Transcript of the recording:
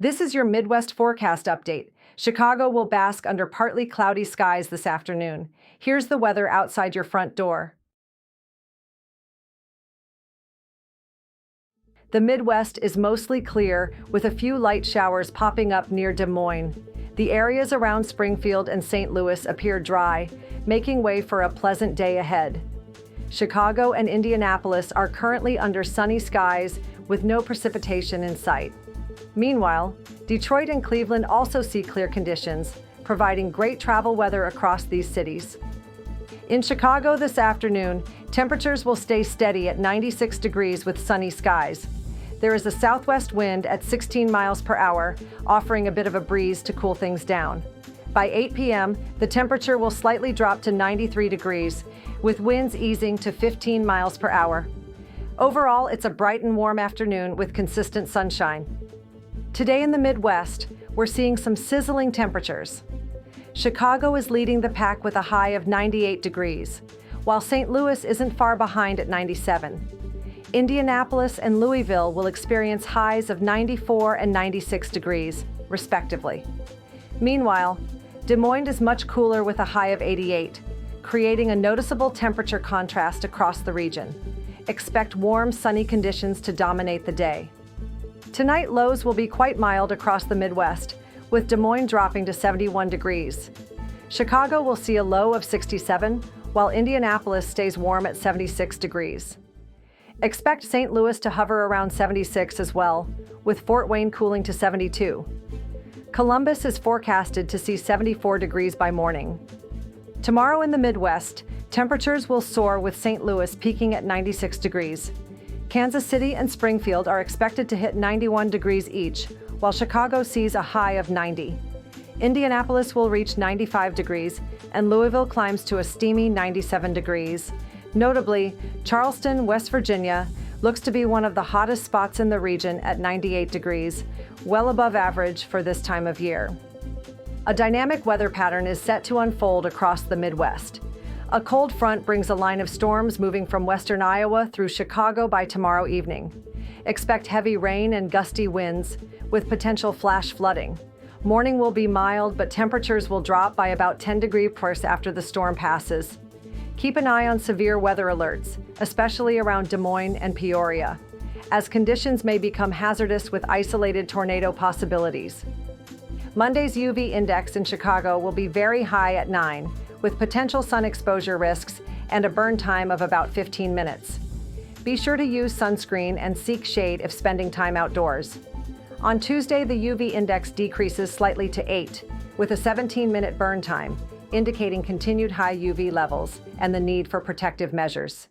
This is your Midwest forecast update. Chicago will bask under partly cloudy skies this afternoon. Here's the weather outside your front door. The Midwest is mostly clear, with a few light showers popping up near Des Moines. The areas around Springfield and St. Louis appear dry, making way for a pleasant day ahead. Chicago and Indianapolis are currently under sunny skies with no precipitation in sight. Meanwhile, Detroit and Cleveland also see clear conditions, providing great travel weather across these cities. In Chicago this afternoon, temperatures will stay steady at 96 degrees with sunny skies. There is a southwest wind at 16 miles per hour, offering a bit of a breeze to cool things down. By 8 p.m., the temperature will slightly drop to 93 degrees, with winds easing to 15 miles per hour. Overall, it's a bright and warm afternoon with consistent sunshine. Today in the Midwest, we're seeing some sizzling temperatures. Chicago is leading the pack with a high of 98 degrees, while St. Louis isn't far behind at 97. Indianapolis and Louisville will experience highs of 94 and 96 degrees, respectively. Meanwhile, Des Moines is much cooler with a high of 88, creating a noticeable temperature contrast across the region. Expect warm, sunny conditions to dominate the day. Tonight, lows will be quite mild across the Midwest, with Des Moines dropping to 71 degrees. Chicago will see a low of 67, while Indianapolis stays warm at 76 degrees. Expect St. Louis to hover around 76 as well, with Fort Wayne cooling to 72. Columbus is forecasted to see 74 degrees by morning. Tomorrow in the Midwest, temperatures will soar with St. Louis peaking at 96 degrees. Kansas City and Springfield are expected to hit 91 degrees each, while Chicago sees a high of 90. Indianapolis will reach 95 degrees, and Louisville climbs to a steamy 97 degrees. Notably, Charleston, West Virginia, looks to be one of the hottest spots in the region at 98 degrees, well above average for this time of year. A dynamic weather pattern is set to unfold across the Midwest. A cold front brings a line of storms moving from western Iowa through Chicago by tomorrow evening. Expect heavy rain and gusty winds, with potential flash flooding. Morning will be mild, but temperatures will drop by about 10 degrees after the storm passes. Keep an eye on severe weather alerts, especially around Des Moines and Peoria, as conditions may become hazardous with isolated tornado possibilities. Monday's UV index in Chicago will be very high at 9, with potential sun exposure risks and a burn time of about 15 minutes. Be sure to use sunscreen and seek shade if spending time outdoors. On Tuesday, the UV index decreases slightly to 8, with a 17-minute burn time, indicating continued high UV levels and the need for protective measures.